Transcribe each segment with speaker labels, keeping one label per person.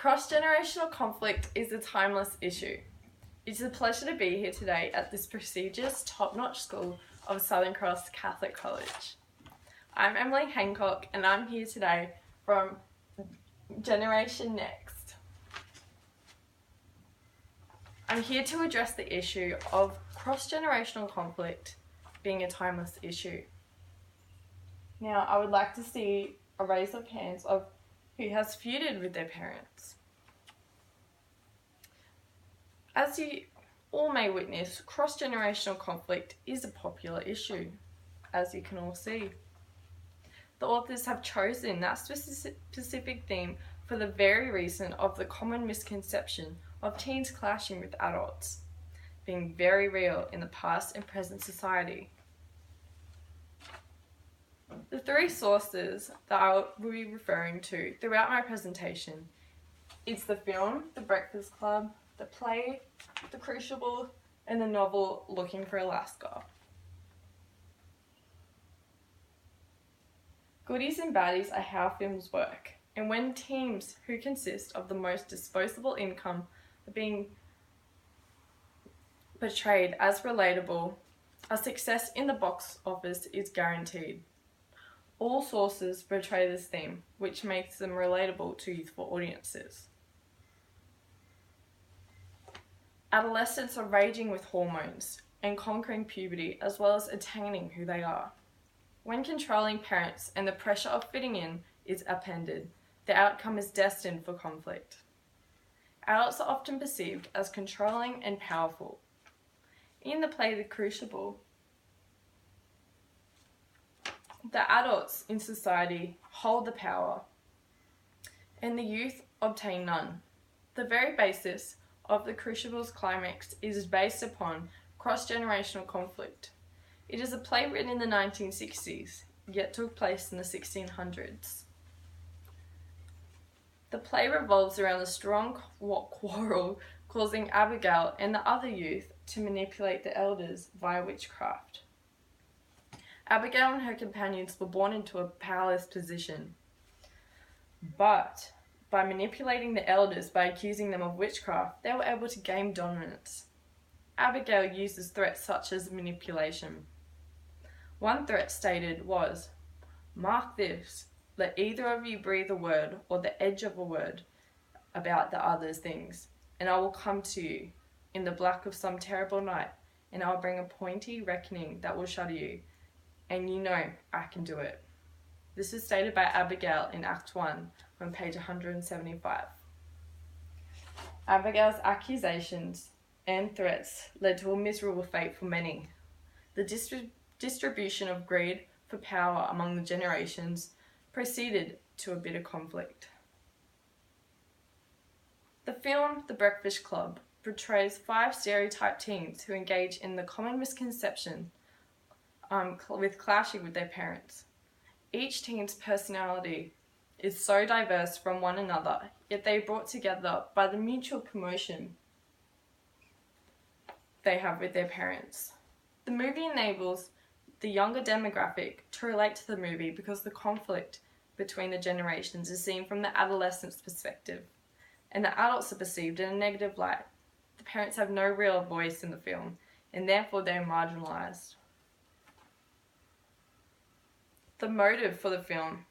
Speaker 1: Cross-generational conflict is a timeless issue. It's a pleasure to be here today at this prestigious, top-notch school of Southern Cross Catholic College. I'm Emily Hancock and I'm here today from Generation Next. I'm here to address the issue of cross-generational conflict being a timeless issue. Now, I would like to see a raise of hands of who has feuded with their parents. As you all may witness, cross-generational conflict is a popular issue, as you can all see. The authors have chosen that specific theme for the very reason of the common misconception of teens clashing with adults being very real in the past and present society. The three sources that I will be referring to throughout my presentation is the film, The Breakfast Club, the play, The Crucible, and the novel, Looking for Alaska. Goodies and baddies are how films work, and when teams who consist of the most disposable income are being portrayed as relatable, a success in the box office is guaranteed. All sources portray this theme, which makes them relatable to youthful audiences. Adolescents are raging with hormones and conquering puberty as well as attaining who they are. When controlling parents and the pressure of fitting in is appended, the outcome is destined for conflict. Adults are often perceived as controlling and powerful. In the play The Crucible, the adults in society hold the power, and the youth obtain none. The very basis of The Crucible's climax is based upon cross-generational conflict. It is a play written in the 1960s, yet took place in the 1600s. The play revolves around a strong quarrel causing Abigail and the other youth to manipulate the elders via witchcraft. Abigail and her companions were born into a powerless position, but by manipulating the elders by accusing them of witchcraft, they were able to gain dominance. Abigail uses threats such as manipulation. One threat stated was, "Mark this, let either of you breathe a word or the edge of a word about the other's things, and I will come to you in the black of some terrible night, and I will bring a pointy reckoning that will shudder you, and you know I can do it." This is stated by Abigail in Act 1 on page 175. Abigail's accusations and threats led to a miserable fate for many. The distribution of greed for power among the generations proceeded to a bitter conflict. The film The Breakfast Club portrays 5 stereotyped teens who engage in the common misconception with clashing with their parents. Each teen's personality is so diverse from one another, yet they are brought together by the mutual commotion they have with their parents. The movie enables the younger demographic to relate to the movie because the conflict between the generations is seen from the adolescent's perspective, and the adults are perceived in a negative light. The parents have no real voice in the film, and therefore they are marginalised. The motive for the film.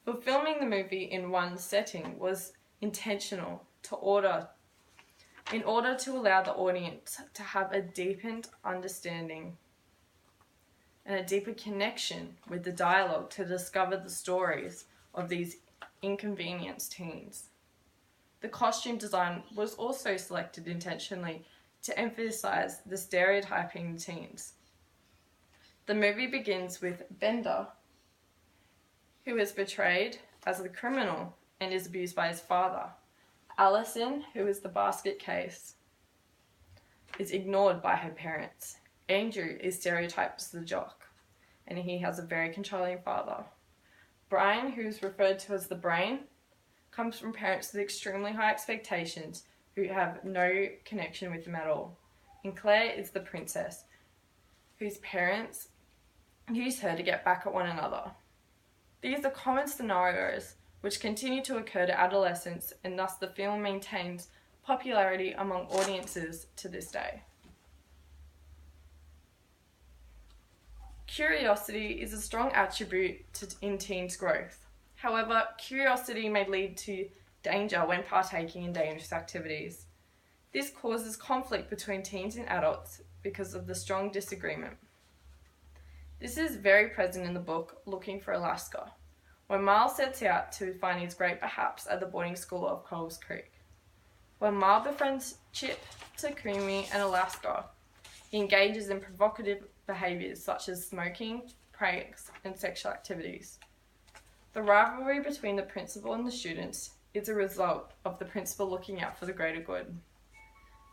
Speaker 1: For filming the movie in one setting was intentional in order to allow the audience to have a deepened understanding and a deeper connection with the dialogue to discover the stories of these inconvenienced teens. The costume design was also selected intentionally to emphasize the stereotyping the teens. The movie begins with Bender, who is portrayed as the criminal and is abused by his father. Allison, who is the basket case, is ignored by her parents. Andrew is stereotyped as the jock, and he has a very controlling father. Brian, who is referred to as the brain, comes from parents with extremely high expectations who have no connection with him at all. And Claire is the princess, whose parents use her to get back at one another. These are common scenarios which continue to occur to adolescents, and thus the film maintains popularity among audiences to this day. Curiosity is a strong attribute in teens' growth. However, curiosity may lead to danger when partaking in dangerous activities. This causes conflict between teens and adults because of the strong disagreement. This is very present in the book Looking for Alaska, where Miles sets out to find his great perhaps at the boarding school of Coles Creek. When Miles befriends Chip, Takumi, and Alaska, he engages in provocative behaviours such as smoking, pranks, and sexual activities. The rivalry between the principal and the students is a result of the principal looking out for the greater good.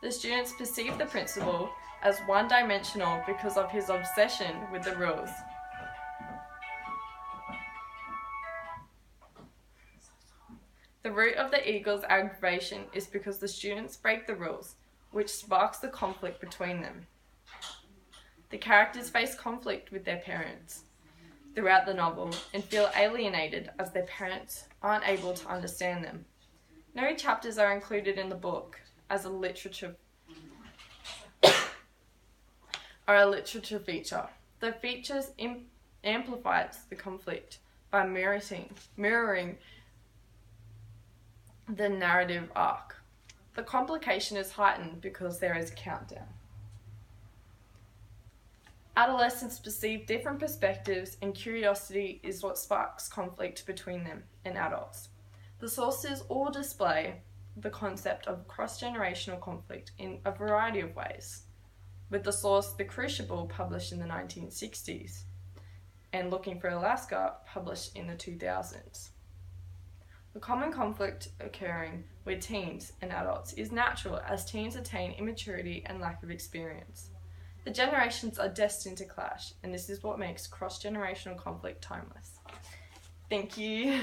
Speaker 1: The students perceive the principal as one-dimensional because of his obsession with the rules. The root of the Eagles' aggravation is because the students break the rules, which sparks the conflict between them. The characters face conflict with their parents throughout the novel and feel alienated as their parents aren't able to understand them. No chapters are included in the book as a literature feature. The features amplifies the conflict by mirroring the narrative arc. The complication is heightened because there is a countdown. Adolescents perceive different perspectives, and curiosity is what sparks conflict between them and adults. The sources all display the concept of cross-generational conflict in a variety of ways, with the source The Crucible published in the 1960s and Looking for Alaska published in the 2000s. The common conflict occurring with teens and adults is natural as teens attain immaturity and lack of experience. The generations are destined to clash, and this is what makes cross-generational conflict timeless. Thank you.